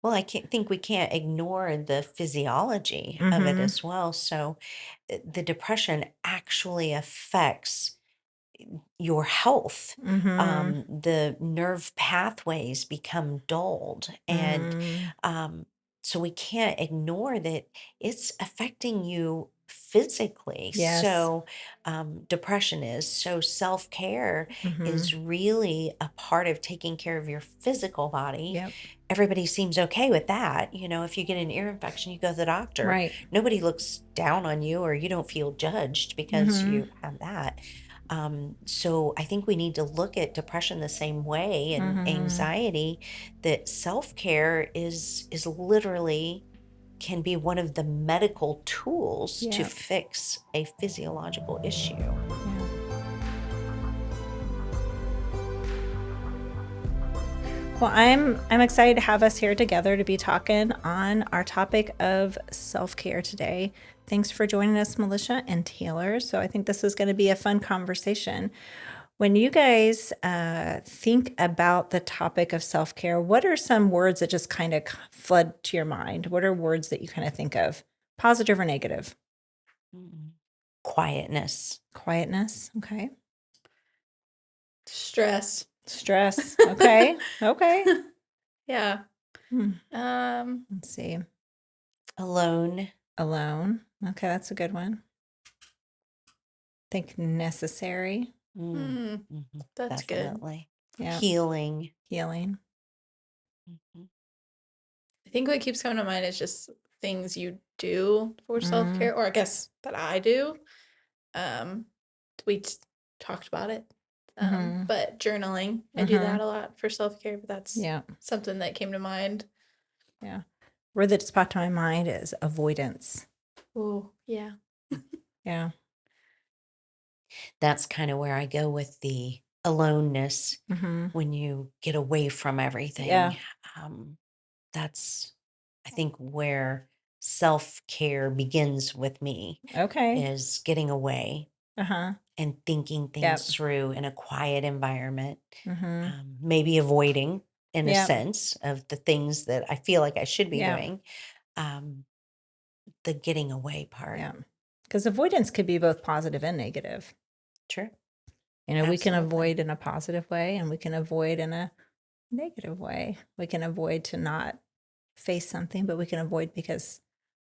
Well, I can't think we can't ignore the physiology of it Mm-hmm. as well. So, the depression actually affects your health. Mm-hmm. The nerve pathways become dulled, and Mm-hmm. um, so we can't ignore that it's affecting you physically. Yes. So, depression is so self care Mm-hmm. is really a part of taking care of your physical body. Yep. Everybody seems okay with that. If you get an ear infection, you go to the doctor. Right. Nobody looks down on you, or you don't feel judged because Mm-hmm. you have that. So I think we need to look at depression the same way, and Mm-hmm. anxiety, that self-care is literally can be one of the medical tools to Yep. fix a physiological issue. Yeah. Well, I'm excited to have us here together to be talking on our topic of self-care today. Thanks for joining us, Militia and Taylor. So I think this is going to be a fun conversation. When you guys think about the topic of self-care, what are some words that just kind of flood to your mind? What are words that you kind of think of, positive or negative? Mm. Quietness. Quietness. Okay. Stress. Stress. Okay. Okay. Yeah. Hmm. Um, Let's see. Alone. Alone. Okay, that's a good one. Think necessary. Mm, that's good. definitely. Yeah. Healing. Healing. Mhm. I think what keeps coming to mind is just things you do for Mm, self-care, or I guess that I do. Um, we talked about it. mm-hmm. But journaling, I do Mm-hmm. that a lot for self-care, but that's Yeah. something that came to mind. Yeah. Word that just popped to my mind is avoidance. Oh, yeah. Yeah. That's kind of where I go with the aloneness. Mm-hmm. When you get away from everything, Yeah. um, that's, I think, where self-care begins with me, Okay. is getting away Uh-huh. and thinking things Yep. through in a quiet environment, Mm-hmm. maybe avoiding, in a Yep. sense, of the things that I feel like I should be Yeah. doing. um, the getting away part. Yeah. Because avoidance could be both positive and negative. True. We can Absolutely. avoid in a positive way and we can avoid in a negative way. We can avoid to not face something, but we can avoid because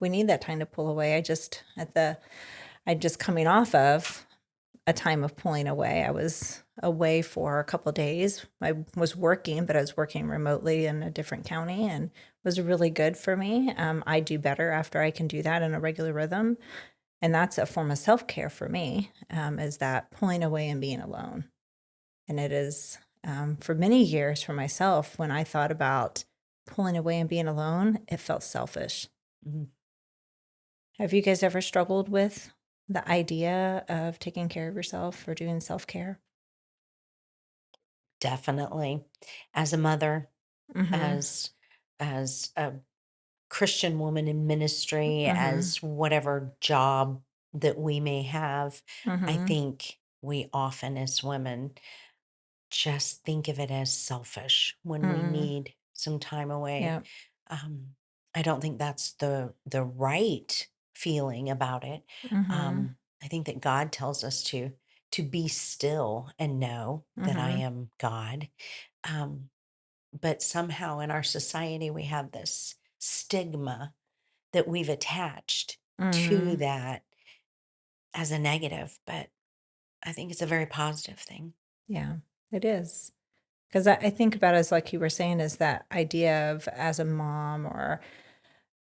we need that time to pull away. I just coming off of a time of pulling away. I was away for a couple of days. I was working, but I was working remotely in a different county and it was really good for me. I do better after I can do that in a regular rhythm. And that's a form of self-care for me, is that pulling away and being alone. And it is, for many years for myself, when I thought about pulling away and being alone, it felt selfish. Mhm. Have you guys ever struggled with the idea of taking care of yourself or doing self-care? Definitely. As a mother, Mhm. as a Christian woman in ministry, Mhm. as whatever job that we may have, I Mhm. think we often, as women, just think of it as selfish when we Mhm. need some time away. Yeah. Um, I don't think that's the right feeling about it. Mhm. I think that God tells us to be still and know that I Mhm. am God. Um, but somehow in our society, we have this stigma that we've attached to Mhm. that as a negative, but I think it's a very positive thing. Yeah, it is. 'Cause I think about it as like you were saying, is that idea of as a mom or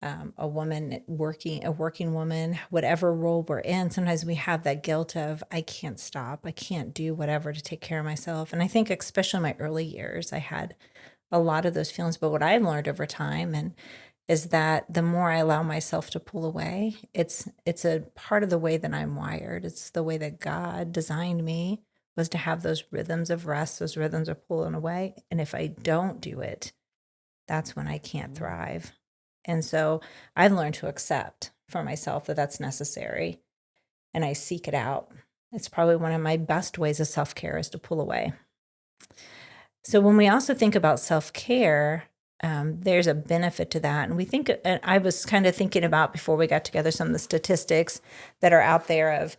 a woman working, a working woman, whatever role we're in, sometimes we have that guilt of, I can't stop, I can't do whatever to take care of myself. And I think, especially in my early years, I had a lot of those feelings. But what I've learned over time and is that the more I allow myself to pull away, it's a part of the way that I'm wired. It's the way that God designed me was to have those rhythms of rest, those rhythms of pulling away. And if I don't do it, that's when I can't Mm. thrive. And so I've learned to accept for myself that that's necessary and I seek it out. It's probably one of my best ways of self care is to pull away. So when we also think about self care, there's a benefit to that. And we think, and I was kind of thinking about before we got together some of the statistics that are out there of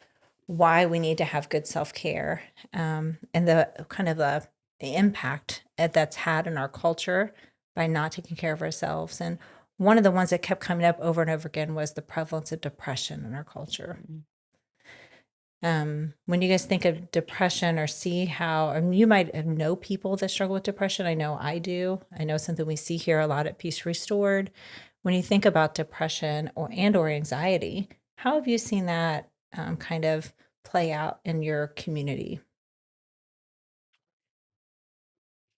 why we need to have good self-care, and the kind of the impact that's had in our culture by not taking care of ourselves. And one of the ones that kept coming up over and over again was the prevalence of depression in our culture. When you guys think of depression or see how, you might know people that struggle with depression. I know I do. I know something we see here a lot at Peace Restored. When you think about depression or anxiety, how have you seen that kind of play out in your community?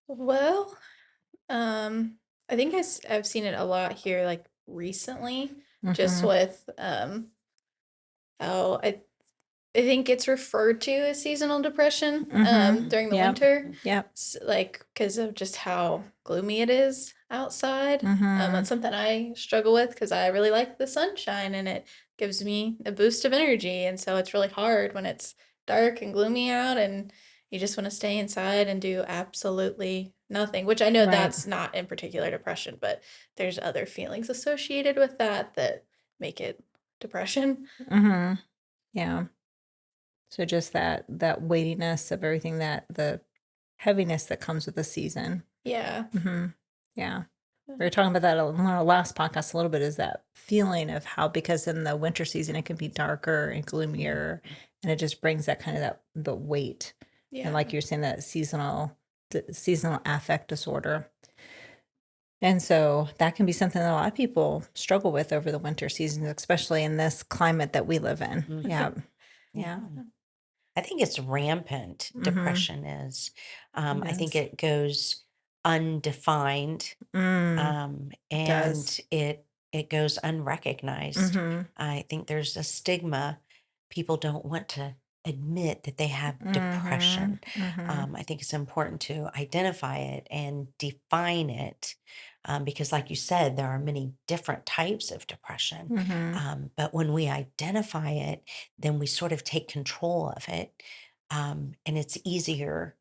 Well, I think I've seen it a lot here, like recently, just Mm-hmm. with how I think it's referred to as seasonal depression Mm-hmm. during the Yep. winter, Yep. like because of just how gloomy it is outside. Mm-hmm. That's something I struggle with because I really like the sunshine and it gives me a boost of energy. And so it's really hard when it's dark and gloomy out and you just want to stay inside and do absolutely nothing, which I know Right. that's not in particular depression, but there's other feelings associated with that that make it depression. Mm-hmm. Yeah. So just that weightiness of everything, that the heaviness that comes with the season. Yeah. Mm-hmm. Yeah. We were talking about that on our last podcast a little bit, is that feeling of how, because in the winter season it can be darker and gloomier, and it just brings that kind of the weight. And Yeah. like you're saying, that seasonal affect disorder. And so that can be something that a lot of people struggle with over the winter season, especially in this climate that we live in. Mhm. Yeah. Yeah. Yeah. I think it's rampant, Mm-hmm. depression is. It I think is. it goes undefined, It does. and it goes unrecognized. Mm-hmm. I think there's a stigma. People don't want to admit that they have Mm-hmm. depression. Mm-hmm. I think it's important to identify it and define it, because, like you said, there are many different types of depression. Mm-hmm. But when we identify it, then we sort of take control of it, and it's easier.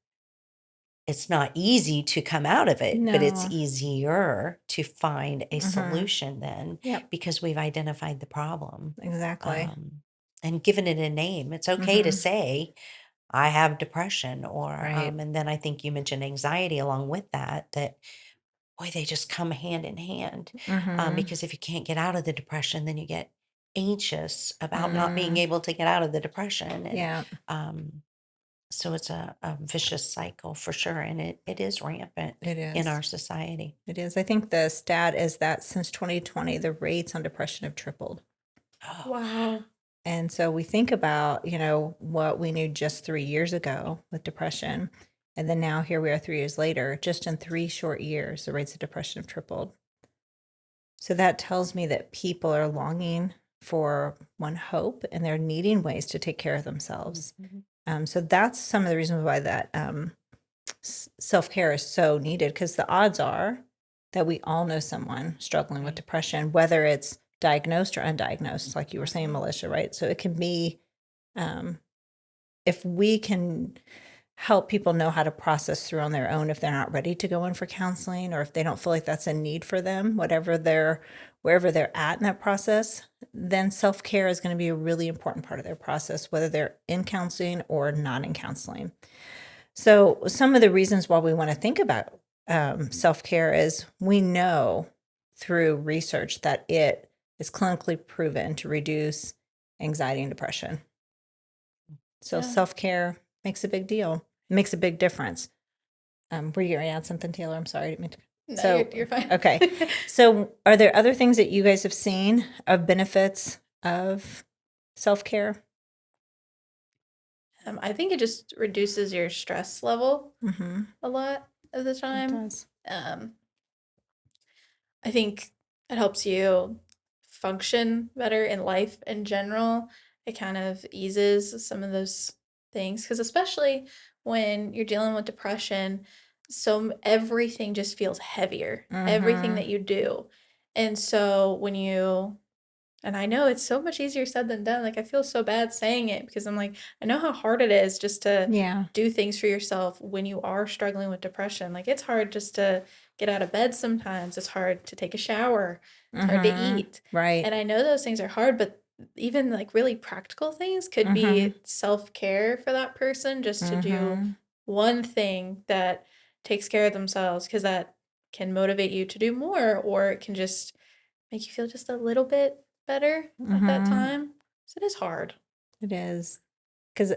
It's not easy to come out of it, but it's No. easier to find a Mm-hmm. solution then, Yep. because we've identified the problem, Exactly. um, and given it a name. It's okay to Mm-hmm. say, I have depression, or, Right. and then I think you mentioned anxiety along with that, boy, they just come hand in hand. Mm-hmm. Because if you can't get out of the depression, then you get anxious about not being Mm. able to get out of the depression. And Yeah, um, so it's a vicious cycle for sure. And it is rampant it in is. our society. It is. I think the stat is that since 2020, the rates on depression have tripled. Oh, Wow. And so we think about, what we knew just 3 years ago with depression. And then now here we are 3 years later, just in 3 short years, the rates of depression have tripled. So that tells me that people are longing for one hope, and they're needing ways to take care of themselves. mhm. So that's some of the reasons why that self-care is so needed, because the odds are that we all know someone struggling with Right. depression, whether it's diagnosed or undiagnosed, like you were saying, Right. Militia, right? So it can be, um, if we can help people know how to process through on their own, if they're not ready to go in for counseling, or if they don't feel like that's a need for them, wherever they're at in that process, then self-care is going to be a really important part of their process, whether they're in counseling or not in counseling. So some of the reasons why we want to think about self-care is, we know through research that it is clinically proven to reduce anxiety and depression. So Yeah. self-care makes a big deal. It makes a big difference. Were you going to add something, Taylor? I'm sorry, I didn't mean to. No, So, you're fine. okay. So are there other things that you guys have seen of benefits of self-care? I think it just reduces your stress level Mm-hmm. a lot of the It time. does. Um, I think it helps you function better in life in general. It kind of eases some of those things because especially when you're dealing with depression, everything just feels heavier. Everything Mm-hmm. that you do. And so and I know it's so much easier said than done. Like I feel so bad saying it because I'm like, I know how hard it is just to Yeah. do things for yourself when you are struggling with depression. Like it's hard just to get out of bed sometimes. It's hard to take a shower. It's hard to Mm-hmm. eat. Right. And I know those things are hard, but even like really practical things could Mm-hmm. be self-care for that person, just to do Mm-hmm. one thing that takes care of themselves, because that can motivate you to do more, or it can just make you feel just a little bit better at that Mm-hmm. time. So it is hard. It is. Because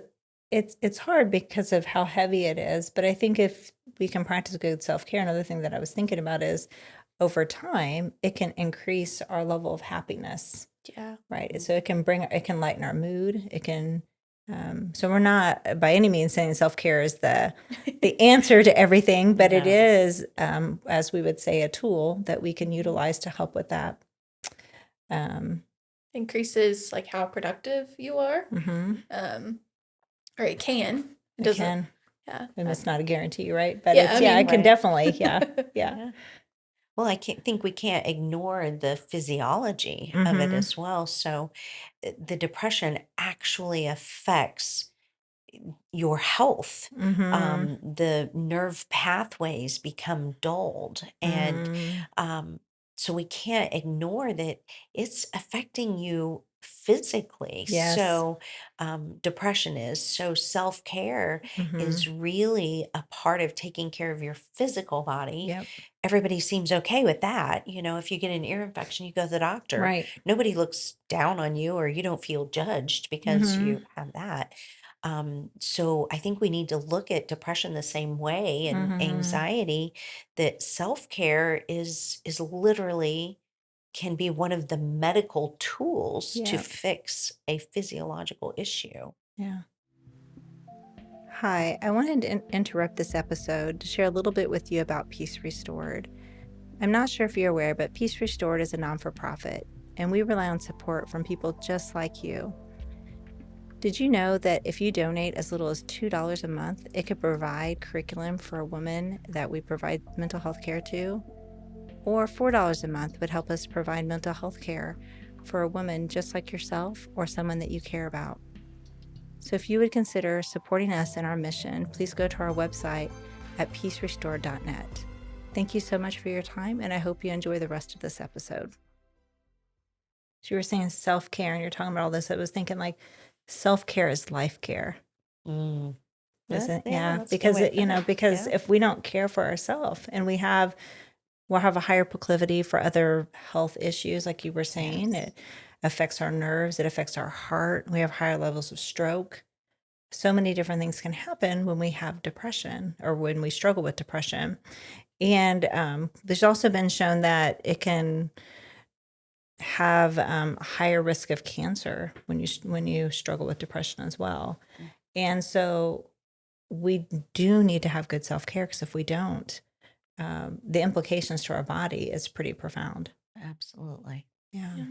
it's hard because of how heavy it is. But I think if we can practice good self-care, another thing that I was thinking about is over time, it can increase our level of happiness, Yeah. right? So it can lighten our mood. It can, so we're not by any means saying self-care is the answer to everything, but it No. is, as we would say, a tool that we can utilize to help with that. Increases like how productive you are. Mm-hmm. Or it can. It It doesn't. can. Yeah. And it's not a guarantee, right? But Yeah, it's, I yeah, it mean, can Right. definitely, yeah. Yeah. Well, I can't think we can't ignore the physiology of it Mm-hmm. as well. So the depression actually affects your health. Mm-hmm. The nerve pathways become dulled, and Mm-hmm. um, so we can't ignore that it's affecting you physically. Yes. So, depression is. So, self care Mm-hmm. is really a part of taking care of your physical body. Yep. Everybody seems okay with that. If you get an ear infection, you go to the doctor. Right. Nobody looks down on you, or you don't feel judged because Mm-hmm. you have that. So I think we need to look at depression the same way, and Mm-hmm. anxiety, that self-care is literally can be one of the medical tools to Yep. fix a physiological issue. Yeah. Hi, I wanted to interrupt this episode to share a little bit with you about Peace Restored. I'm not sure if you're aware, but Peace Restored is a non-for-profit, and we rely on support from people just like you. Did you know that if you donate as little as $2 a month, it could provide curriculum for a woman that we provide mental health care to? Or $4 a month would help us provide mental health care for a woman just like yourself or someone that you care about. So if you would consider supporting us in our mission, please go to our website at peacerestored.net. Thank you so much for your time, and I hope you enjoy the rest of this episode. So you were saying self-care, and you're talking about all this. I was thinking like self-care is life care. Mm. Isn't Yeah, yeah, that's a good because way to it, put it. because Yeah. if we don't care for ourselves and we'll have a higher proclivity for other health issues, like you were saying. Yes. It affects our nerves, it affects our heart. We have higher levels of stroke. So many different things can happen when we have depression or when we struggle with depression. And there's also been shown that it can have a higher risk of cancer when you struggle with depression as well. Mm. And so we do need to have good self-care, because if we don't, the implications to our body is pretty profound. Absolutely. Yeah. Yeah.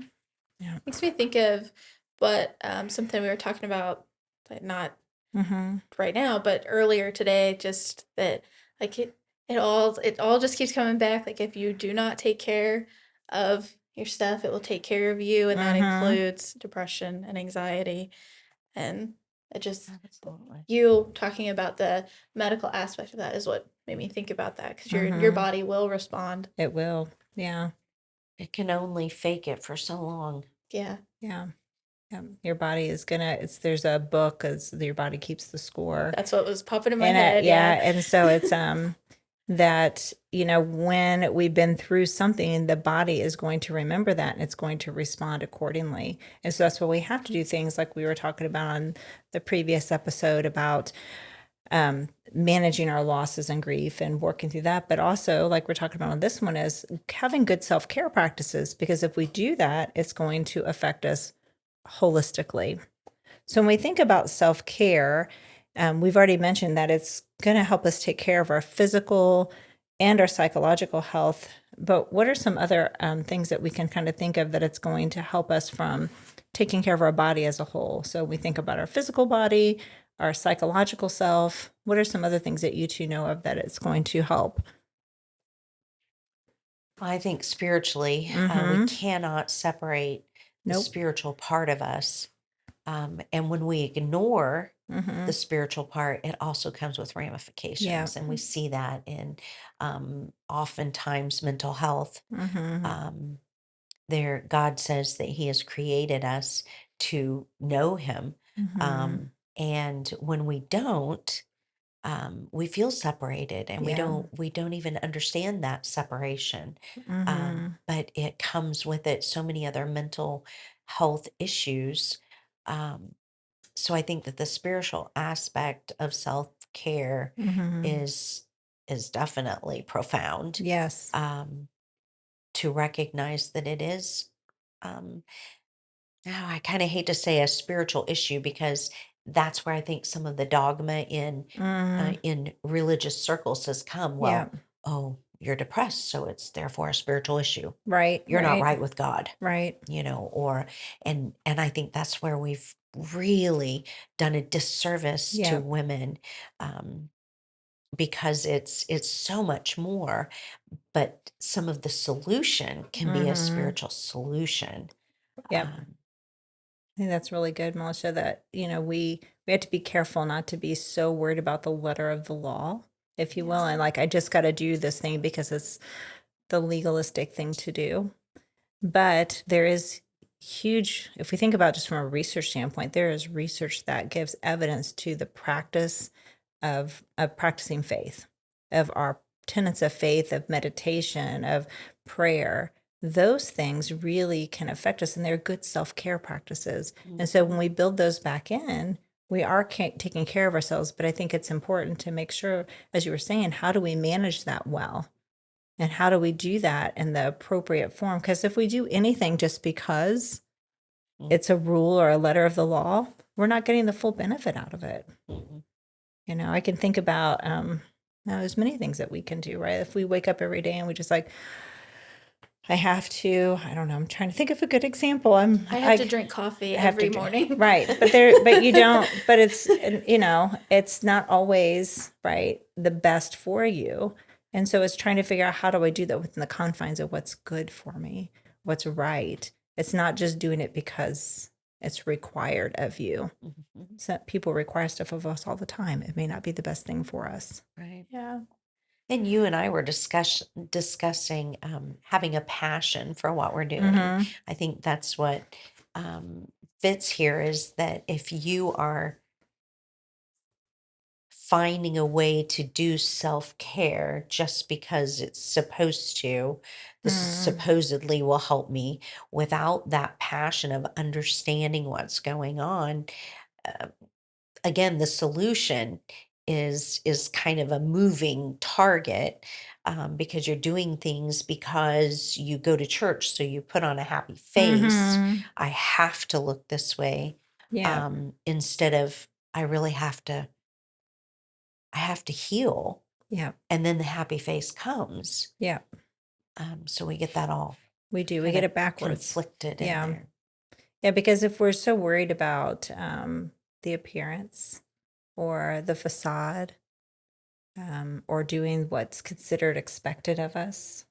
Yeah. Makes me think of what something we were talking about, like not Mm-hmm. right now, but earlier today, just that like it all just keeps coming back. Like if you do not take care of your stuff, it will take care of you, and that Mm-hmm. includes depression and anxiety. And it just Absolutely. you talking about the medical aspect of that is what made me think about that, because your Mm-hmm. body will respond. It will. Yeah. It can only fake it for so long. Yeah. Yeah. Your body is gonna. There's a book, as your body keeps the score, That's what was popping in my and head. yeah, Yeah. and so it's that when we've been through something, the body is going to remember that, and it's going to respond accordingly. And so that's why we have to do things like we were talking about on the previous episode about managing our losses and grief and working through that. But also, like we're talking about on this one, is having good self-care practices, because if we do that, it's going to affect us holistically. So when we think about self-care, we've already mentioned that it's going to help us take care of our physical and our psychological health. But what are some other things that we can kind of think of that it's going to help us from taking care of our body as a whole? So we think about our physical body, our psychological self. What are some other things that you two know of that it's going to help? I think spiritually, we Mm-hmm. cannot separate the Nope. spiritual part of us. And when we ignore the spiritual part, it also comes with Yeah. ramifications. And we see that in oftentimes mental health. Um, there, God says that He has created us to know Him. And when we don't, we feel separated, and Yeah. we don't even understand that separation. Mm-hmm. But it comes with it so many other mental health issues. So I think that the spiritual aspect of self-care Mm-hmm. is definitely profound. Yes. To recognize that it is, um, now I kind of hate to say a spiritual issue, because that's where I think some of the dogma in religious circles has come. Yeah. Well, oh, you're depressed, so it's therefore a spiritual issue. Right. You're not Right. right with God, Right. or and I think that's where we've really done a disservice to Yeah. women, because it's so much more. But some of the solution can be a spiritual solution. Yep. Um, I think that's really good, Melissa, that, we have to be careful not to be so worried about the letter of the law, if you will. And like, I just got to do this thing because it's the legalistic thing to do. But there is huge, if we think about just from a research standpoint, there is research that gives evidence to the practice of practicing faith, of our tenets of faith, of meditation, of prayer. Those things really can affect us, and they're good self-care practices. And so when we build those back in, we are taking care of ourselves. But I think it's important to make sure, as you were saying, how do we manage that well? And how do we do that in the appropriate form? Because if we do anything just because it's a rule or a letter of the law, we're not getting the full benefit out of it. I can think about now there's many things that we can do, right? If we wake up every day and we just like, I have to, I don't know, I'm trying to think of a good example. I have to drink coffee every morning. Right. But you don't, but it's not always right the best for you. And so it's trying to figure out, how do I do that within the confines of what's good for me, what's right. It's not just doing it because it's required of you. So people require stuff of us all the time. It may not be the best thing for us. right. Yeah. And you and I were discussing having a passion for what we're doing. I think that's what fits here, is that if you are finding a way to do self-care just because it's supposed to, this supposedly will help me, without that passion of understanding what's going on, again, the solution is kind of a moving target, because you're doing things because you go to church, so you put on a happy face. I have to look this way, Yeah. instead of, I have to heal, Yeah. and then the happy face comes. Yeah. So we get that all We do. We kind get of it backwards. conflicted in Yeah. there. Yeah. Because if we're so worried about the appearance or the facade, or doing what's considered expected of us,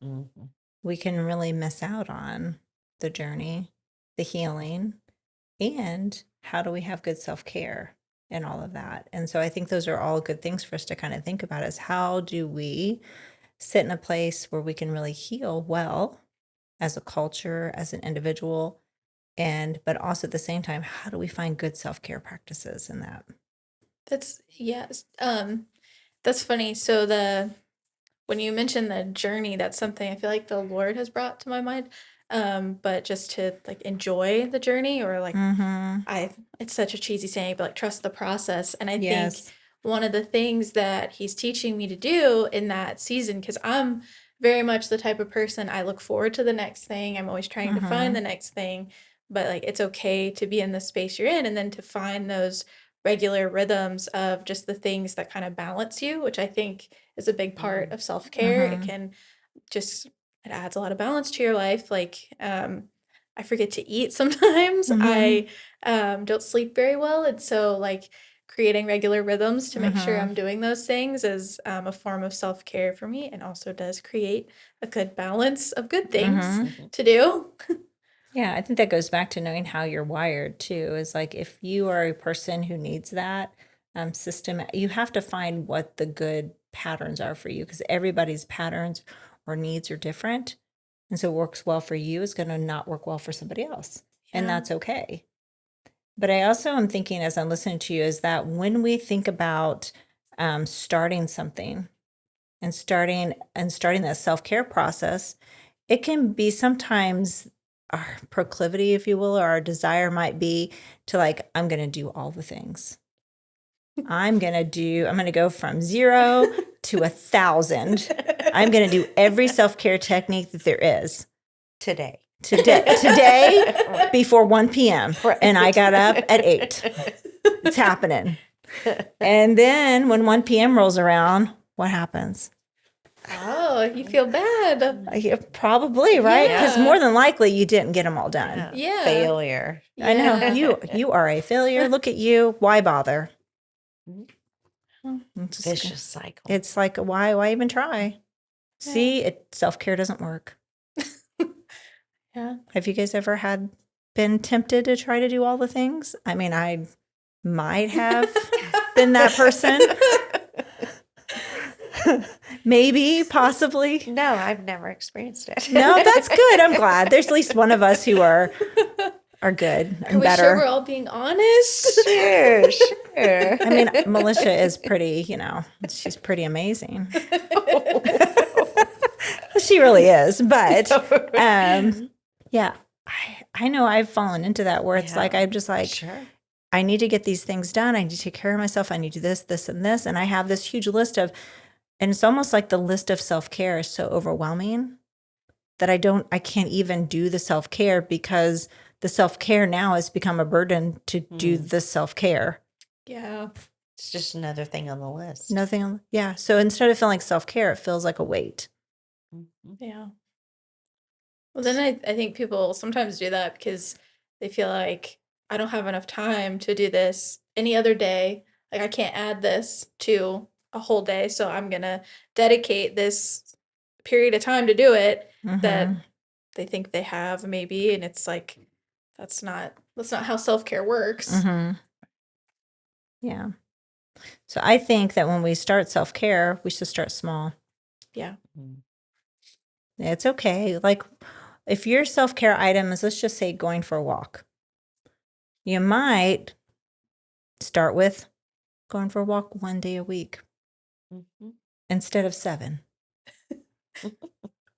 we can really miss out on the journey, the healing, and how do we have good self-care and all of that. And so I think those are all good things for us to kind of think about, is how do we sit in a place where we can really heal well as a culture, as an individual, but also at the same time, how do we find good self-care practices in that? That's yes. That's funny. So when you mentioned the journey, that's something I feel like the Lord has brought to my mind. But just to like enjoy the journey, or like it's such a cheesy saying, but like trust the process. And I think Yes. one of the things that he's teaching me to do in that season, because I'm very much the type of person, I look forward to the next thing. I'm always trying to find the next thing, but like it's okay to be in the space you're in, and then to find those regular rhythms of just the things that kind of balance you, which I think is a big part of self-care. It can just, it adds a lot of balance to your life. Like I forget to eat sometimes. I don't sleep very well, and so like creating regular rhythms to make sure I'm doing those things is a form of self-care for me, and also does create a good balance of good things to do. Yeah, I think that goes back to knowing how you're wired too. Is like, if you are a person who needs that, system. You have to find what the good patterns are for you, because everybody's patterns or needs are different. And so what works well for you is going to not work well for somebody else. And Yeah. that's okay. But I also am thinking, as I'm listening to you, is that when we think about starting something and starting that self-care process, it can be sometimes our proclivity, if you will, or our desire might be to like, I'm going to do all the things. I'm going to go from 0 to 1,000. I'm going to do every self-care technique that there is Today. today before 1 p.m. Right. And I got up at 8. It's happening. And then when 1 p.m. rolls around, what happens? Oh, you feel bad. Yeah, probably, right? Because Yeah. more than likely you didn't get them all done. Yeah. Failure. I know Yeah. you are a failure. Look at you. Why bother? It's just- Vicious cycle. It's like, why even try? See, self-care doesn't work. Yeah. Have you guys ever been tempted to try to do all the things? I mean, I might have been that person. Maybe, possibly. No, I've never experienced it. No, that's good. I'm glad. There's at least one of us who are good and Are we better. sure we're all being honest? Sure. I mean, Militia is pretty, she's pretty amazing. She really is. But yeah, I know I've fallen into that where it's like, I'm just like, Sure. I need to get these things done. I need to take care of myself. I need to do this, this, and this. And I have this huge list and it's almost like the list of self-care is so overwhelming that I can't even do the self-care, because the self-care now has become a burden to do the self-care. Yeah. It's just another thing on the list. Nothing. Yeah. So instead of feeling like self-care, it feels like a weight. Yeah. Well, then I think people sometimes do that because they feel like I don't have enough time to do this any other day. Like I can't add this to a whole day, so I'm gonna dedicate this period of time to do it that they think they have maybe, and it's like that's not how self-care works. Yeah. So I think that when we start self-care, we should start small. Yeah. It's okay. Like if your self-care item is, let's just say, going for a walk, you might start with going for a walk 1 day a week instead of 7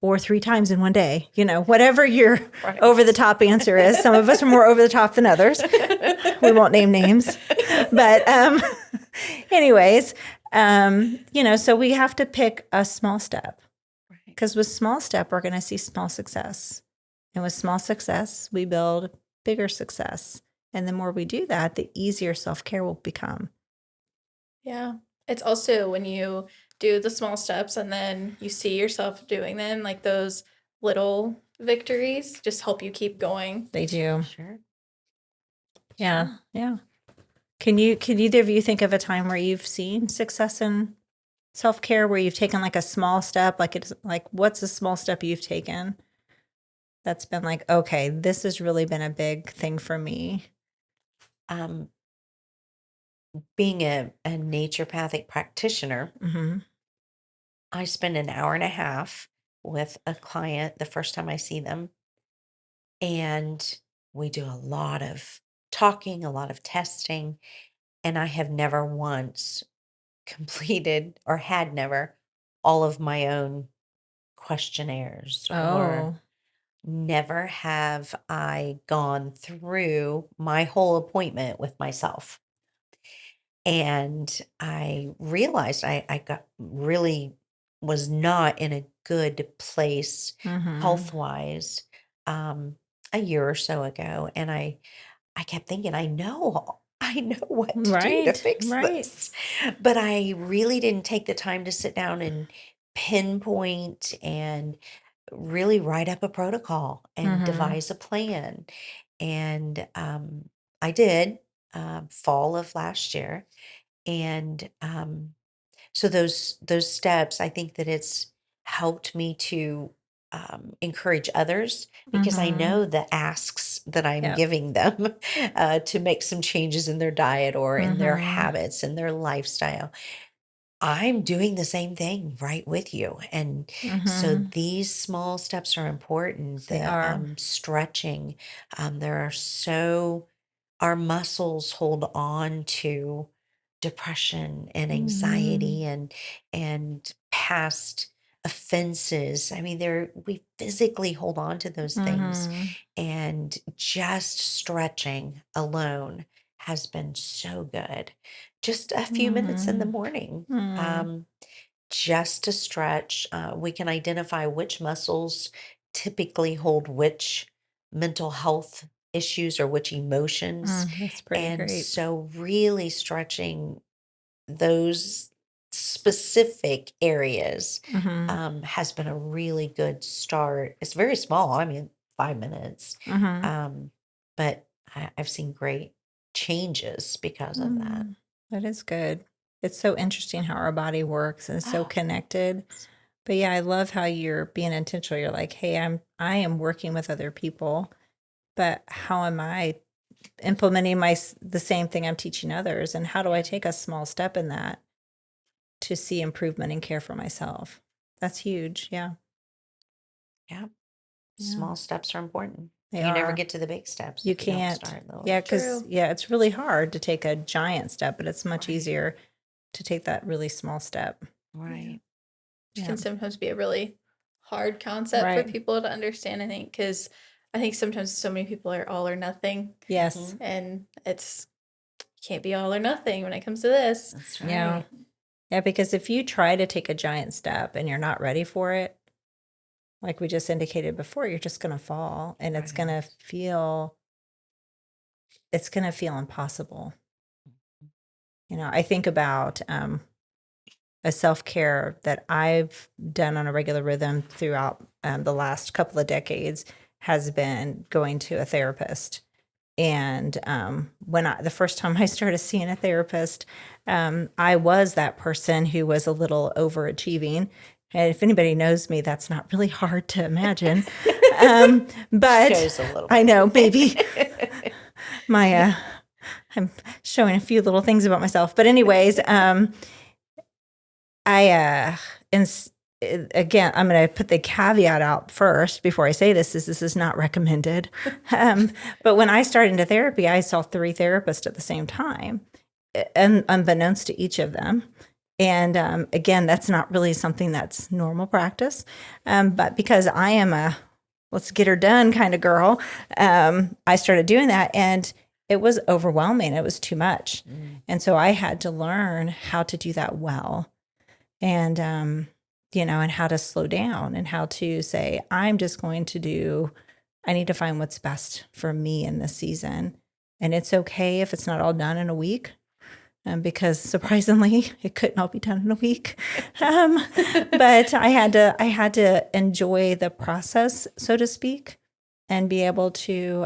or 3 times in 1 day, whatever your over the top answer is. Some of us are more over the top than others. We won't name names, but anyways, so we have to pick a small step, because with small step, we're going to see small success. And with small success, we build bigger success. And the more we do that, the easier self-care will become. Yeah. It's also when you do the small steps and then you see yourself doing them, like those little victories just help you keep going. They do. Sure. Yeah. Yeah. Can either of you think of a time where you've seen success in self-care, where you've taken like a small step? What's a small step you've taken that's been like, okay, this has really been a big thing for me? Being a naturopathic practitioner, I spend an hour and a half with a client the first time I see them. And we do a lot of talking, a lot of testing. And I have never once completed, or had never, all of my own questionnaires, or never have I gone through my whole appointment with myself. And I realized I was not in a good place health wise a year or so ago. And I kept thinking, I know what to do to fix this. But I really didn't take the time to sit down and pinpoint and really write up a protocol and devise a plan. And I did fall of last year. And so those steps, I think that it's helped me to encourage others because I know the asks that I'm Yep. giving them to make some changes in their diet or in their Mm-hmm. habits and their lifestyle. I'm doing the same thing right with you. And so Mm-hmm. these small steps are important. They The are. stretching, there are so, our muscles hold on to depression and Mm-hmm. anxiety and past offenses. I mean, we physically hold on to those things. Mm-hmm. And just stretching alone has been so good. Just a few minutes in the Mm-hmm. morning, Mm-hmm. um, just to stretch. We can identify which muscles typically hold which mental health issues or which emotions. That's pretty And great. so, really stretching those specific areas Mm-hmm. has been a really good start. It's very small. I mean, 5 minutes. Mm-hmm. Um, but I've seen great changes because of that. That is good. It's so interesting how our body works and it's so Oh, connected. But yeah, I love how you're being intentional. You're like, hey, I am working with other people, but how am I implementing the same thing I'm teaching others? And how do I take a small step in that to see improvement and care for myself? That's huge. Yeah. yeah. Yeah. Small steps are important. They You never are. get to the big steps You if you don't can't. start Yeah, little. because True. it's really hard to take a giant step, but it's much Right. easier to take that really small step. Right. Which Yeah. can sometimes be a really hard concept for Right. people to understand, I think, because I think sometimes so many people are all or nothing, Yes. and it's can't be all or nothing when it comes to this. That's Yeah. right. Yeah, because if you try to take a giant step and you're not ready for it, like we just indicated before, you're just going to fall and it's going to Right. feel impossible. I think about a self-care that I've done on a regular rhythm throughout the last couple of decades has been going to a therapist. And the first time I started seeing a therapist, I was that person who was a little overachieving. And if anybody knows me, that's not really hard to imagine. But Shows a little I know maybe bit. my I'm showing a few little things about myself. But anyways, I again, I'm going to put the caveat out first before I say this is not recommended. But when I started into therapy, I saw 3 therapists at the same time, and unbeknownst to each of them. And again, that's not really something that's normal practice. But because I am a let's get her done kind of girl, I started doing that, and it was overwhelming. It was too much. And so I had to learn how to do that well. And, and how to slow down and how to say, I need to find what's best for me in this season. And it's okay if it's not all done in a week, because surprisingly, it couldn't all be done in a week. But I had to enjoy the process, so to speak, and be able to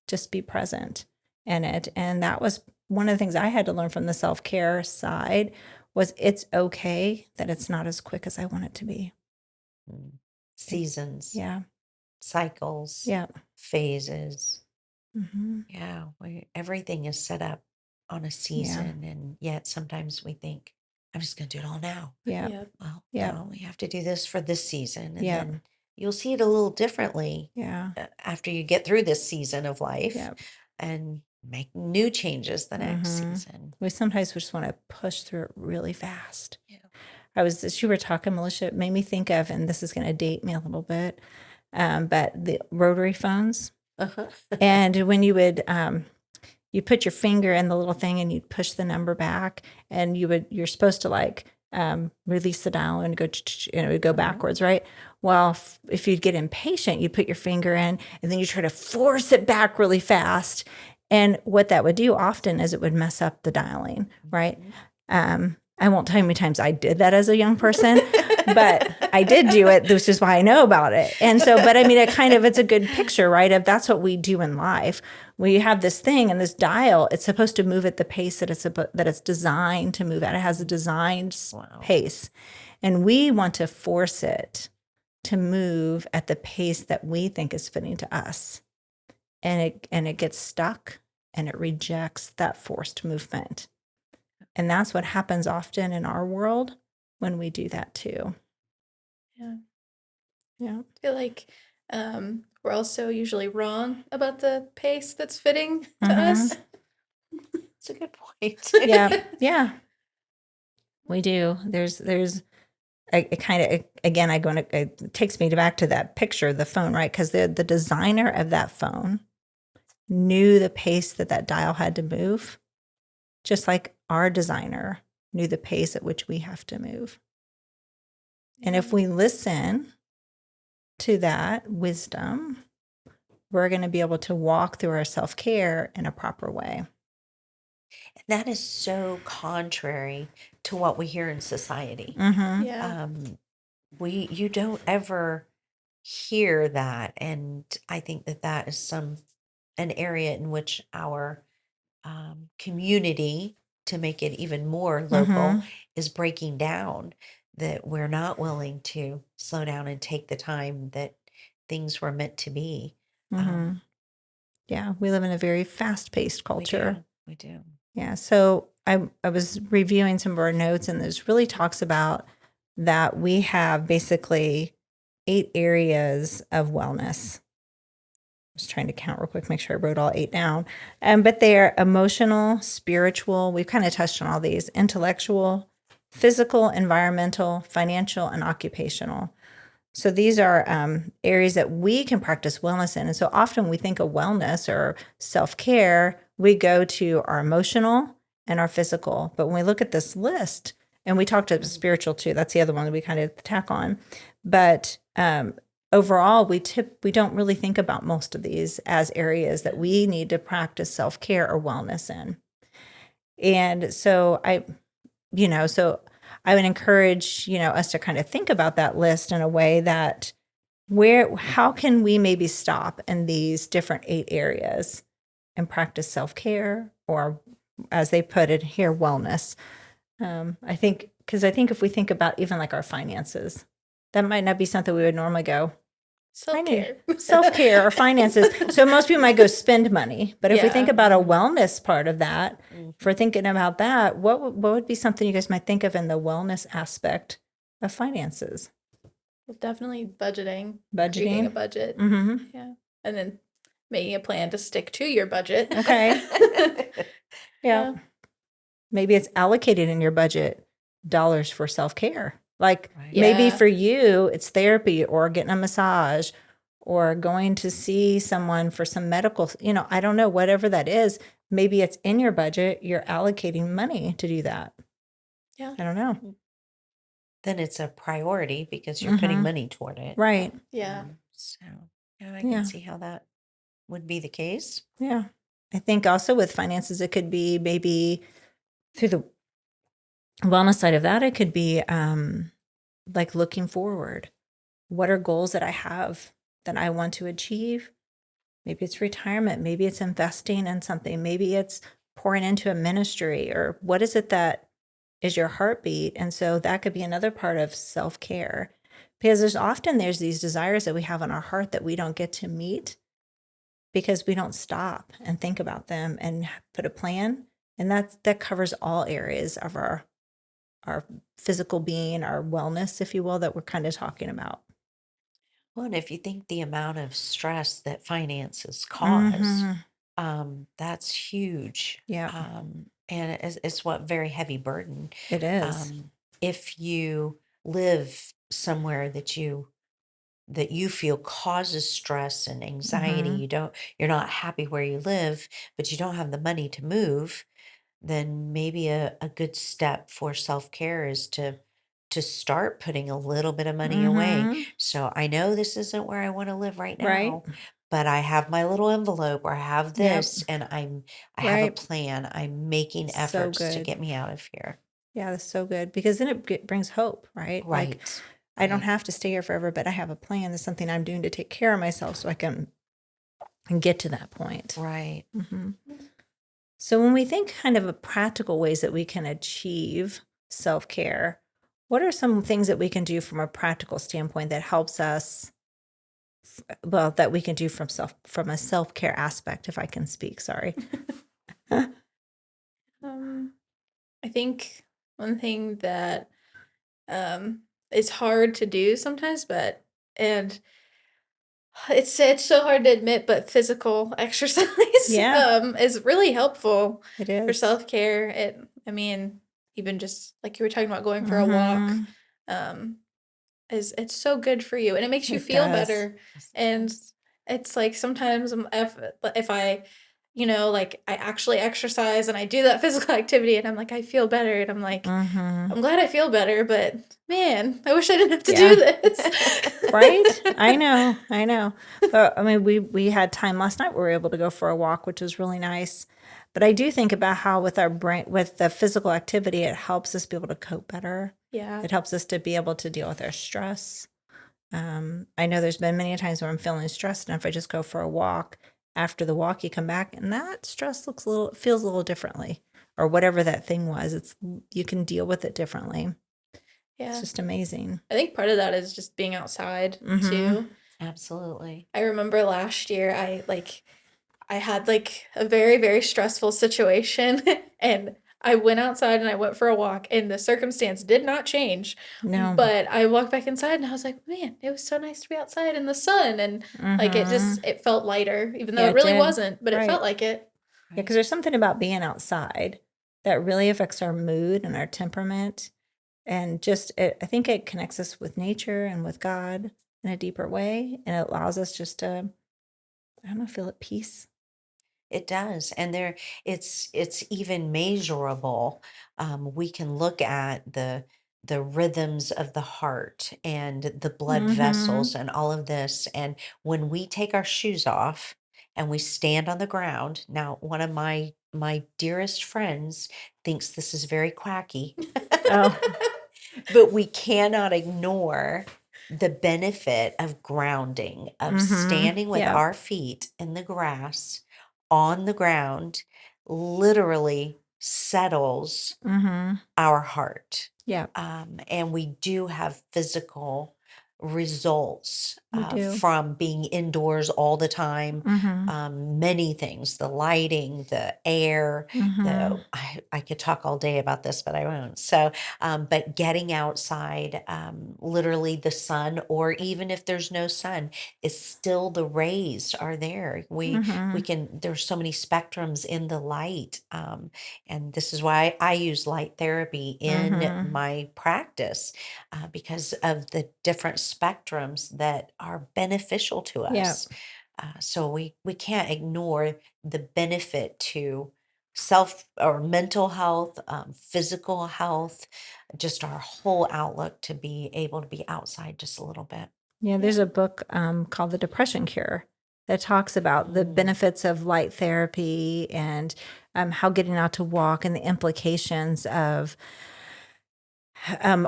just be present in it. And that was one of the things I had to learn from the self-care side was it's okay that it's not as quick as I want it to be. Seasons, Yeah. cycles, Yeah. phases. Mm-hmm. Yeah, everything is set up on a Yeah. season, and yet sometimes we think, I'm just going to do it all now. Yeah. Yep. Well, Yeah. no, we have to do this for this season, and Yeah. then you'll see it a little differently Yeah. after you get through this season of life Yeah. and make new changes the next Mm-hmm. season. We sometimes just want to push through it really fast. Yeah. As you were talking, Melissa, it made me think of, and this is going to date me a little bit, but the rotary phones. Uh-huh. And when you would, you put your finger in the little thing and you'd push the number back, and you're supposed to release the dial and it would go backwards, right? Well, if you'd get impatient, you'd put your finger in and then you try to force it back really fast. And what that would do often is it would mess up the dialing, right? I won't tell you how many times I did that as a young person, but I did do it, which is why I know about it. And so, but I mean, it's a good picture, right? Of that's what we do in life. We have this thing and this dial, it's supposed to move at the pace that it's designed to move at. It has a designed pace. And we want to force it to move at the pace that we think is fitting to us. And it gets stuck and it rejects that forced movement. And that's what happens often in our world when we do that too. Yeah. Yeah. I feel like we're also usually wrong about the pace that's fitting to us. That's a good point. Yeah. Yeah. We do. There's it kind of, again, it takes me back to that picture of the phone, right? Because the designer of that phone knew the pace that dial had to move, just like our designer knew the pace at which we have to move. And if we listen to that wisdom, we're going to be able to walk through our self-care in a proper way. That is so contrary to what we hear in society. Mm-hmm. Yeah. You don't ever hear that, and I think that is an area in which our community, to make it even more local, Mm-hmm. is breaking down. That we're not willing to slow down and take the time that things were meant to be. Mm-hmm. Yeah, we live in a very fast-paced culture. We do. Yeah. So I was reviewing some of our notes, and this really talks about that we have basically 8 areas of wellness. I was trying to count real quick, make sure I wrote all 8 down. But they're emotional, spiritual. We've kind of touched on all these: intellectual, physical, environmental, financial, and occupational. So these are areas that we can practice wellness in. And so often we think of wellness or self-care, we go to our emotional and our physical. But when we look at this list, and we talked about spiritual too, that's the other one that we kind of tack on. But overall, we don't really think about most of these as areas that we need to practice self-care or wellness in. And so I would encourage, us to kind of think about that list in a way that how can we maybe stop in these different 8 areas and practice self-care, or as they put it here, wellness. I think if we think about even like our finances, that might not be something we would normally go, Self-care. self-care or finances. So most people might go spend money. But if we think Yeah. about a wellness part of that, Mhm. if we're thinking about that, what would be something you guys might think of in the wellness aspect of finances? Well, definitely budgeting. Creating a Budgeting. budget. Mm-hmm. Yeah. And then making a plan to stick to your budget. Okay. Yeah. Maybe it's allocated in your budget dollars for self-care. Like Right. maybe Yeah. for you, it's therapy or getting a massage or going to see someone for some medical, I don't know, whatever that is. Maybe it's in your budget. You're allocating money to do that. Yeah. I don't know. Then it's a priority because you're putting Mhm. money toward it. Right. Yeah. So, yeah, I Yeah. can see how that would be the case. Yeah. I think also with finances, it could be maybe through the wellness side of that, it could be like looking forward. What are goals that I have that I want to achieve? Maybe it's retirement. Maybe it's investing in something. Maybe it's pouring into a ministry, or what is it that is your heartbeat? And so that could be another part of self-care, because there's these desires that we have in our heart that we don't get to meet because we don't stop and think about them and put a plan. And that covers all areas of our physical being, our wellness, if you will, that we're kind of talking about. Well, and if you think the amount of stress that finances cause, that's huge. Yeah, And it's what very heavy burden. it is. If you live somewhere that you feel causes stress and anxiety, you're not happy where you live, but you don't have the money to move, then maybe a good step for self-care is to start putting a little bit of money away. So I know this isn't where I want to live right Right. now, but I have my little envelope or I have Yep. this and I have a Right. plan. I'm making So efforts to good. get me out of here. Yeah, that's so good, because then it brings hope, right? Like, Right. I don't Right. have to stay here forever, but I have a plan. There's something I'm doing to take care of myself so I can get to that point. Right. hmm So when we think kind of practical ways that we can achieve self-care, What are some things that we can do from a practical standpoint that helps us, well, that we can do from a self-care aspect, if I can speak, sorry. Um, I think one thing that um is hard to do sometimes, but and it's so hard to admit, but physical exercise Yeah, is really helpful it for is. self-care. I mean, even just like you were talking about going for a walk, Mhm. um, it's so good for you and it makes you It feel does. better. Yes, it And does. it's like sometimes if I, like I actually exercise and I do that physical activity and I'm like, I feel better. And I'm like, Mhm. I'm glad I feel better, but man, I wish I didn't have to do Yeah. this. Right? I know, I know. But I mean, we had time last night where we were able to go for a walk, which was really nice. But I do think about how with our brain, with the physical activity, it helps us be able to cope better. Yeah. It helps us to be able to deal with our stress. I know there's been many times where I'm feeling stressed, and if I just go for a walk, after the walk, you come back, and that stress feels a little differently, or whatever that thing was. You can deal with it differently. It's Yeah. just amazing. I think part of that is just being outside Mm-hmm. too. Absolutely. I remember last year I had like a very, very stressful situation and I went outside and I went for a walk and the circumstance did not change. No. But I walked back inside and I was like, man, it was so nice to be outside in the sun and like Mm-hmm. it felt lighter, even though Yeah, it it really did. wasn't, but it Right. felt like it. Yeah, Right. because there's something about being outside that really affects our mood and our temperament. And I think it connects us with nature and with God in a deeper way. And it allows us just to, I don't know, feel at peace. It does. And it's even measurable. We can look at the rhythms of the heart and the blood Mm-hmm. vessels and all of this. And when we take our shoes off and we stand on the ground, now one of my dearest friends thinks this is very quacky. Oh, But we cannot ignore the benefit of grounding, of mm-hmm. standing with Yeah. our feet in the grass on the ground, literally settles Mm-hmm. our heart. Yeah, And we do have physical results we do. from being indoors all the time. Mm-hmm. Many things, the lighting, the air, Mm-hmm. I could talk all day about this, but I won't. So, but getting outside, literally the sun, or even if there's no sun, it's still the rays are there. We Mm-hmm. can, there's so many spectrums in the light. And this is why I use light therapy in Mm-hmm. my practice, because of the different spectrums that are beneficial to Yeah. us. So we can't ignore the benefit to self or mental health, physical health, just our whole outlook to be able to be outside just a little bit. Yeah, Yeah. there's a book called The Depression Cure that talks about the Mm, benefits of light therapy and how getting out to walk and the implications of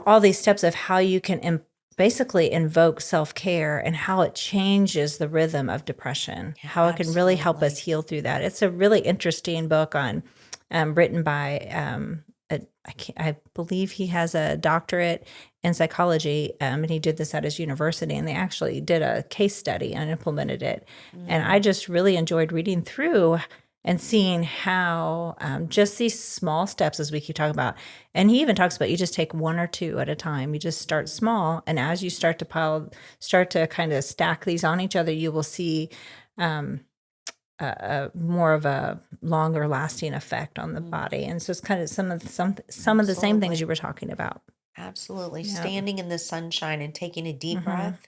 all these steps of how you can basically invoke self care and how it changes the rhythm of depression, yeah, how it can really help us absolutely. heal through that. It's a really interesting book written by I believe he has a doctorate in psychology, and he did this at his university, and they actually did a case study and implemented it. And I Mm, just really enjoyed reading through and seeing how just these small steps, as we keep talking about, and he even talks about you just take one or two at a time. You just start small, and as you start to kind of stack these on each other, you will see um, more of a longer lasting effect on the mm, body. And so it's kind of some of the same things absolutely. you were talking about. Absolutely. Yeah. Standing in the sunshine and taking a deep Mm-hmm. breath,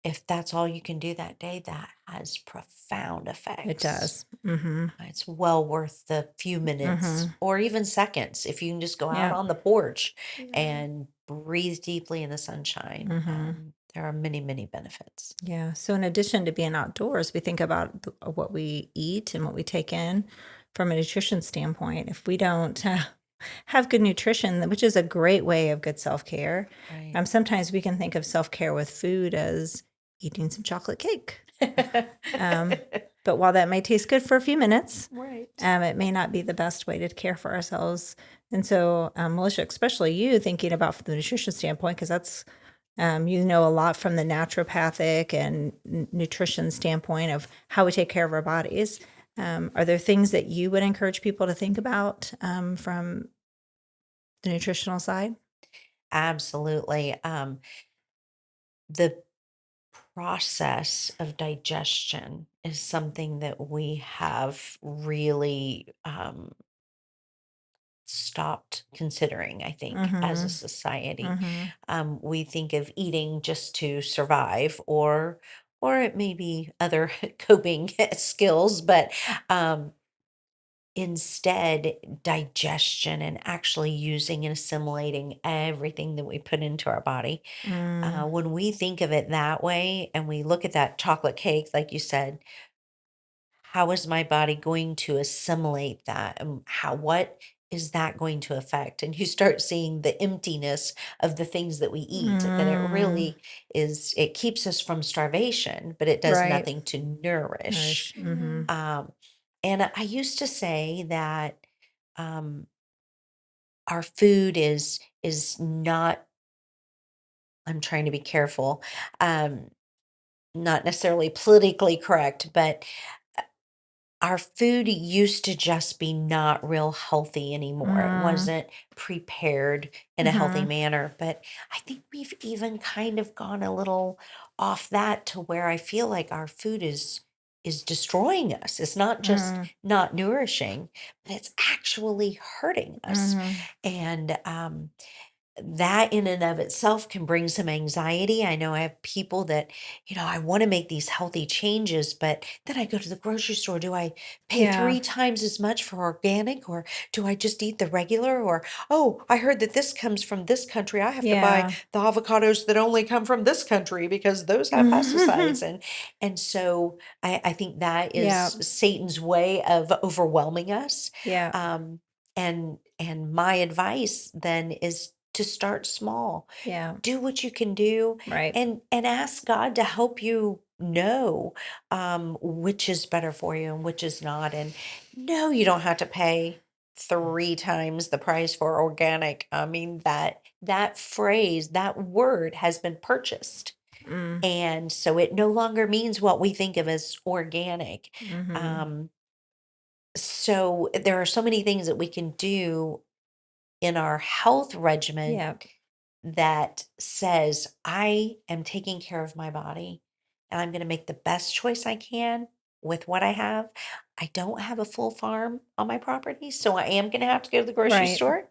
if that's all you can do that day, that has profound It effects. does. Mm-hmm. It's well worth the few minutes Mm-hmm. or even seconds if you can just go out Yeah. on the porch Yeah. and breathe deeply in the sunshine. Mm-hmm. There are many, many benefits. Yeah. So, in addition to being outdoors, we think about what we eat and what we take in from a nutrition standpoint. If we don't have good nutrition, which is a great way of good self care, Right. sometimes we can think of self care with food as eating some chocolate cake. Um, but while that may taste good for a few minutes, Right. it may not be the best way to care for ourselves And so, Melissa, especially you thinking about from the nutrition standpoint, because that's, you know, a lot from the naturopathic and nutrition standpoint of how we take care of our bodies. Are there things that you would encourage people to think about from the nutritional side? Absolutely. The process of digestion is something that we have really stopped considering, I think, as a Mm-hmm. society. Mm-hmm. We think of eating just to survive, or it may be other coping skills, but um, instead, digestion and actually using and assimilating everything that we put into our body. Mm, When we think of it that way, and we look at that chocolate cake, like you said, how is my body going to assimilate that? And what is that going to affect? And you start seeing the emptiness of the things that we eat, that it mm, really is, it keeps us from starvation, but it does right. nothing to nourish. Nourish. Mm-hmm. Um, and I used to say that um, our food is not, I'm trying to be careful, um, not necessarily politically correct, but our food used to just be not real healthy anymore. It Mm, wasn't prepared in a healthy mm-hmm. manner. But I think we've even kind of gone a little off that to where I feel like our food is destroying us. It's not just Mm, not nourishing, but it's actually hurting us. mm-hmm. And that in and of itself can bring some anxiety. I know I have people that, I want to make these healthy changes, but then I go to the grocery store. Do I pay Yeah. 3 times as much for organic, or do I just eat the regular? Or, oh, I heard that this comes from this country. I have to buy Yeah. the avocados that only come from this country because those have pesticides. And so I think that Yeah. is Satan's way of overwhelming us. Yeah. Um, and my advice then is to start small. Yeah. Do what you can do, Right. and ask God to help you know which is better for you and which is not. And no, you don't have to pay 3 times the price for organic. I mean, that phrase, that word has been purchased. Mm, And so it no longer means what we think of as organic. mm-hmm. Um, so there are so many things that we can do in our health regimen Yeah. that says, I am taking care of my body and I'm going to make the best choice I can with what I have. I don't have a full farm on my property, so I am going to have to go to the grocery Right. store.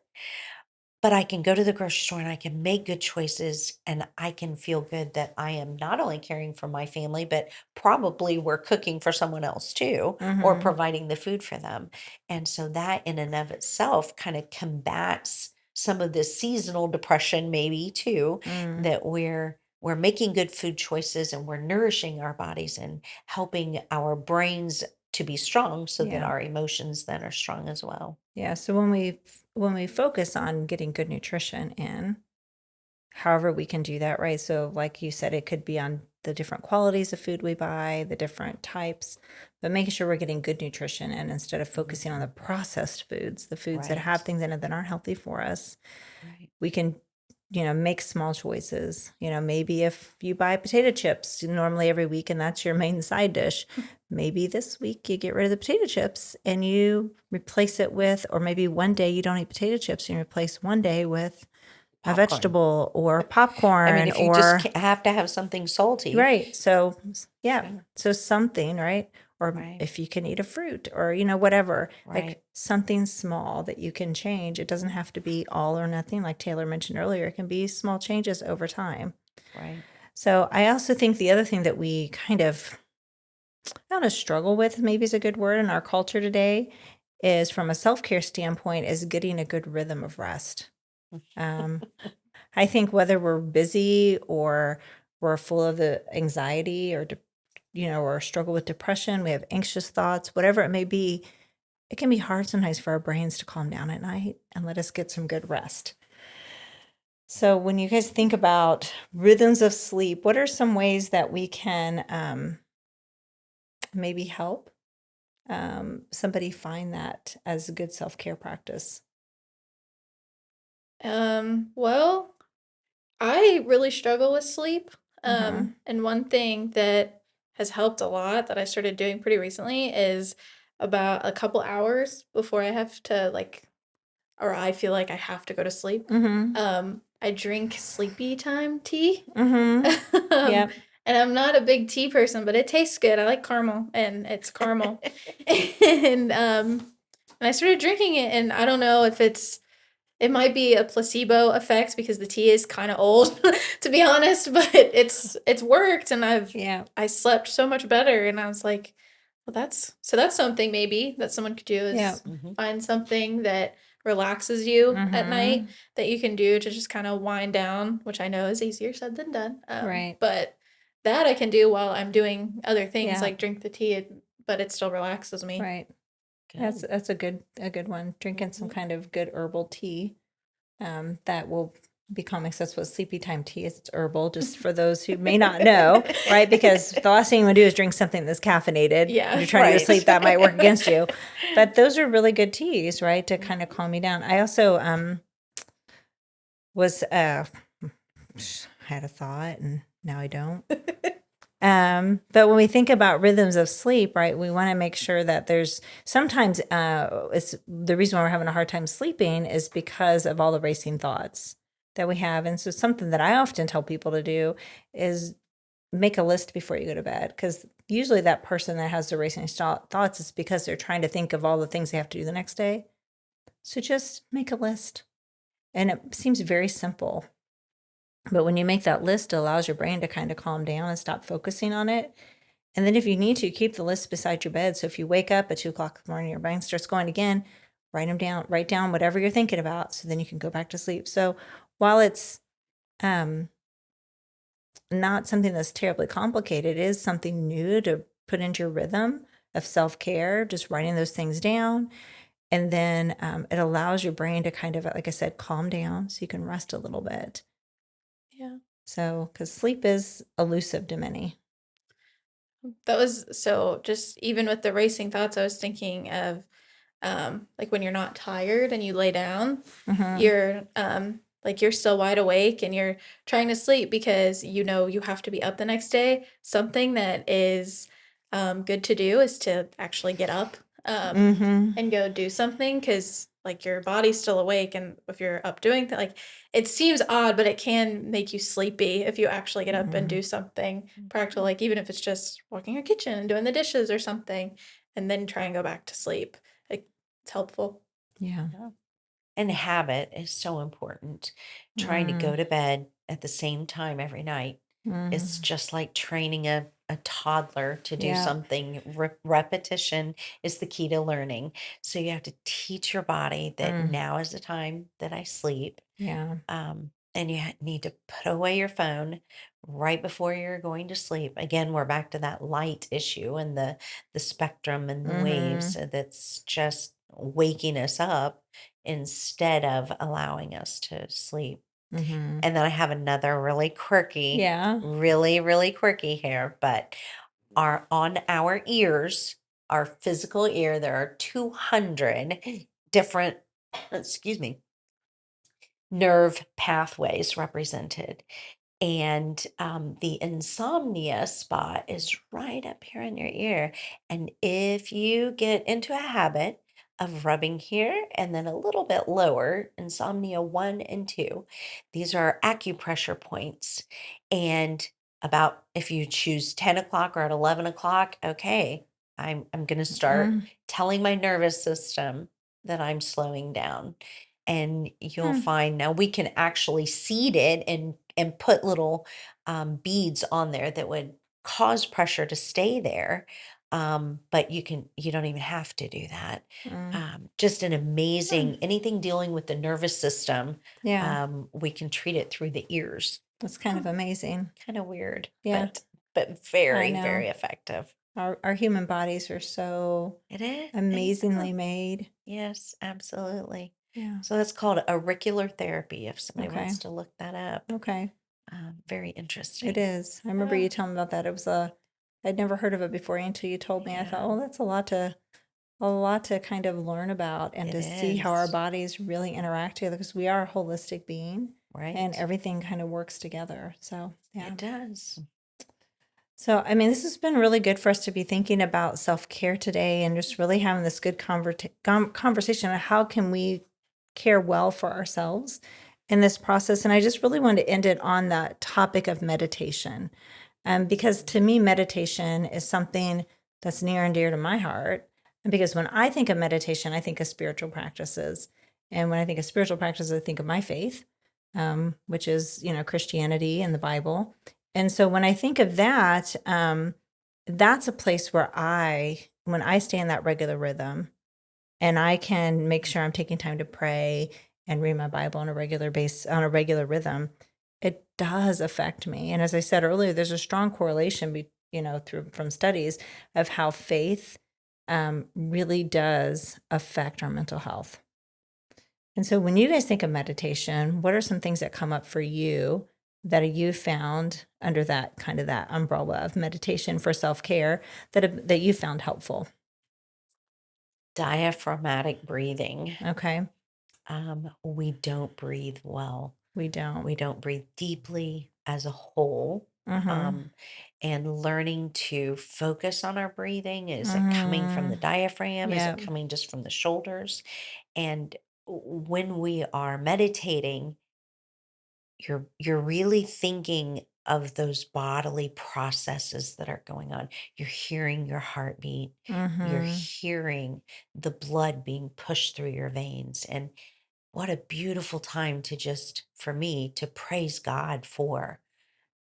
But I can go to the grocery store and I can make good choices, and I can feel good that I am not only caring for my family, but probably we're cooking for someone else too, or Mm-hmm. providing the food for them. And so that in and of itself kind of combats some of the seasonal depression maybe too, Mm, that we're making good food choices and we're nourishing our bodies and helping our brains to be strong so that yeah. our emotions then are strong as well. Yeah. So when we focus on getting good nutrition in, however we can do that, right? So like you said, it could be on the different qualities of food we buy, the different types, but making sure we're getting good nutrition in instead of focusing on the Mhm. processed foods, the foods that have Right. things in it that aren't healthy for us. Right. We can, you know, make small choices. You know, maybe if you buy potato chips normally every week and that's your main side dish, maybe this week you get rid of the potato chips and you replace it with, or maybe one day you don't eat potato chips and you replace one day with a Popcorn. vegetable or I mean, popcorn if you just or have to have something salty. right. So yeah. Sure. So something, right? Or Right. if you can eat a fruit or, you know, whatever, like Right. something small that you can change. It doesn't have to be all or nothing, like Taylor mentioned earlier. It can be small changes over time. Right. So I also think the other thing that we kind of, I don't know, struggle with, maybe is a good word in our culture today, is from a self-care standpoint, is getting a good rhythm of rest. Um, I think whether we're busy or we're full of the anxiety or, you know, or struggle with depression, we have anxious thoughts, whatever it may be, it can be hard sometimes for our brains to calm down at night and let us get some good rest. So, when you guys think about rhythms of sleep, what are some ways that we can maybe help somebody find that as a good self care practice? Well, I really struggle with sleep. Mm-hmm. And one thing that has helped a lot that I started doing pretty recently is about a couple hours before I have to like, or I feel like I have to go to sleep. Mm-hmm. I drink sleepy time tea. Mm-hmm. um, Yep. and I'm not a big tea person, but it tastes good. I like caramel, and it's caramel. And I started drinking it, and I don't know if it might be a placebo effect because the tea is kind of old, to be honest, but it's worked, and Yeah. I slept so much better, and I was like, well, that's something maybe that someone could do Yeah. is Mhm. find something that relaxes you at Mm-hmm. night that you can do to just kind of wind down, which I know is easier said than done. Right. But that I can do while I'm doing other things Yeah. like drink the tea, but it still relaxes me. Right. Good. That's a good one. Drinking some Mhm. kind of good herbal tea. That will be calming. So that's what sleepy time tea is. It's herbal, just for those who may not know, right? Because the last thing you want to do is drink something that's caffeinated. If Yeah. you're trying to go to Right. sleep, that might work against you. But those are really good teas, right? To kind of Mhm. calm you down. I also was had a thought and now I don't. But when we think about rhythms of sleep, right, we want to make sure that there's sometimes it's the reason why we're having a hard time sleeping is because of all the racing thoughts that we have. And so something that I often tell people to do is make a list before you go to bed. Because usually that person that has the racing thoughts is because they're trying to think of all the things they have to do the next day. So just make a list. And it seems very simple. But when you make that list, it allows your brain to kind of calm down and stop focusing on it. And then if you need to, keep the list beside your bed. So if you wake up at 2 o'clock in the morning, your brain starts going again, write them down, write down whatever you're thinking about. So then you can go back to sleep. So while it's um, not something that's terribly complicated, it is something new to put into your rhythm of self-care, just writing those things down. And then it allows your brain to kind of, like I said, calm down so you can rest a little bit. Yeah. So, because sleep is elusive to many. That was so just even with the racing thoughts, I was thinking of like when you're not tired and you lay down, Mm-hmm. you're like you're still wide awake and you're trying to sleep because you know you have to be up the next day. Something that is good to do is to actually get up Mm-hmm. and go do something because like your body's still awake, and if you're up doing that, like it seems odd, but it can make you sleepy if you actually get up and Mm-hmm. do something practical, Mhm. like even if it's just walking your kitchen and doing the dishes or something, and then try and go back to sleep. Like it's helpful. Yeah. Yeah. And habit is so important. Trying to go Mm, to bed at the same time every night is mm, just like training a toddler to do yeah. something. Repetition is the key to learning. So you have to teach your body that Mm, now is the time that I sleep. yeah. And you need to put away your phone right before you're going to sleep. Again, we're back to that light issue and the spectrum and the waves Mm-hmm. that's just waking us up instead of allowing us to sleep. Mm-hmm. And then I have another Yeah. really quirky here, but on our ears, our physical ear, there are 200 different, excuse me, nerve pathways represented. And the insomnia spot is right up here in your ear. And if you get into a habit of rubbing here and then a little bit lower, insomnia one and two, these are acupressure points. And about if you choose 10 o'clock or at 11 o'clock, okay, I'm going to start Mm, telling my nervous system that I'm slowing down. And you'll mm, find now we can actually seed it and put little beads on there that would cause pressure to stay there. But you don't even have to do that. mm. Just an Hmm. amazing anything dealing with the nervous system. Yeah. We can treat it through the ears. That's kind of amazing. Kind of weird, Yeah. but I very know. effective. Our human bodies are so It is. Yeah. amazingly made. Yes, absolutely. Yeah. So that's called auricular therapy. If somebody Okay. wants to look that up, Okay. very It interesting. is. I remember Yeah. you telling me about that. It was I'd never heard of it before until you told me. I thought, Yeah. oh, that's a lot to a lot to kind of learn about and It to see how our is, bodies really interact together because we are a holistic being and right? everything kind of works together. So, yeah. It does. So, I mean, this has been really good for us to be thinking about self-care today and just really having this good conversation on how can we care well for ourselves in this process. And I just really wanted to end it on that topic of meditation. Because to me, meditation is something that's near and dear to my heart. And because when I think of meditation, I think of spiritual practices. And when I think of spiritual practices, I think of my faith, which is, Christianity and the Bible. And so when I think of that, that's a place where when I stay in that regular rhythm and I can make sure I'm taking time to pray and read my Bible on a on a regular rhythm, it does affect me. And as I said earlier, there's a strong correlation, through from studies of how faith really does affect our mental health. And so when you guys think of meditation, what are some things that come up for you that you found under that kind of that umbrella of meditation for self-care that you found helpful? Diaphragmatic breathing. Okay. We don't breathe well. We don't. We don't breathe deeply as a whole. Mm-hmm. Um, and learning to focus on our breathing. Is it coming from Mm-hmm. the diaphragm? Is it Yeah. coming just from the shoulders? And when we are meditating, you're really thinking of those bodily processes that are going on. You're hearing your heartbeat. You're Mm-hmm. hearing the blood being pushed through your veins. And what a beautiful time to just, for me, to praise God for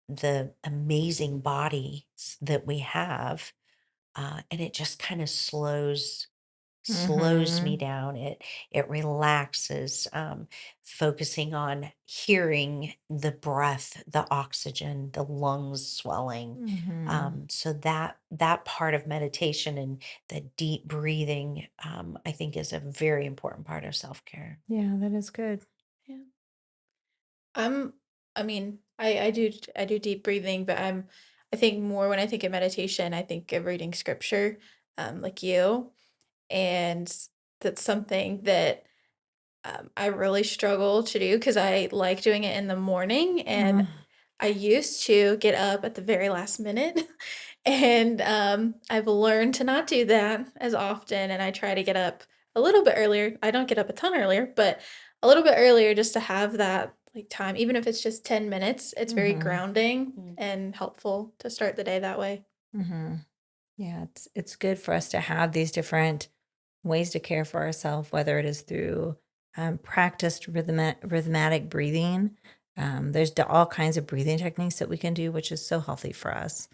the amazing bodies that we have. And it just kind of slows me Mm-hmm. down. It relaxes, focusing on hearing the breath, the oxygen, the lungs swelling. Mm-hmm. So that part of meditation and the deep breathing, I think, is a very important part of self-care. Yeah, that is good. Yeah. I'm I mean, I do deep breathing, but I think more when I think of meditation, I think of reading scripture, like you. And that's something that I really struggle to do because I like doing it in the morning, and Mm-hmm. I used to get up at the very last minute, and I've learned to not do that as often, and I try to get up a little bit earlier. I don't get up a ton earlier, but a little bit earlier just to have that like time, even if it's just 10 minutes. It's very Mm-hmm. grounding Mm. and helpful to start the day that way. Mm-hmm. Yeah, it's good for us to have these different ways to care for ourselves, whether it is through practiced rhythmatic breathing. There's all kinds of breathing techniques that we can do, which is so healthy for us.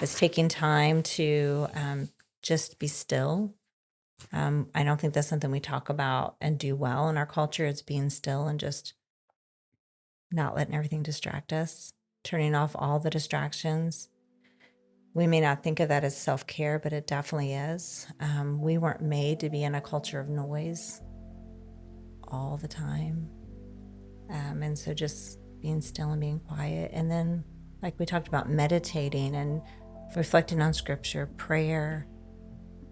It's taking time to just be still. I don't think that's something we talk about and do well in our culture. It's being still and just not letting everything distract us, turning off all the distractions. We may not think of that as self care, but it definitely is. We weren't made to be in a culture of noise all the time. And so just being still and being quiet. And then, like we talked about, meditating and reflecting on scripture, prayer.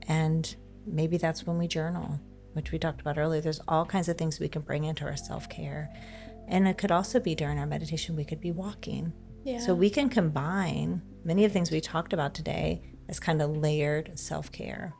And maybe that's when we journal, which we talked about earlier. There's all kinds of things we can bring into our self care. And it could also be during our meditation, we could be walking. So Yeah. we can combine many of the things we talked about today as kind of layered self care.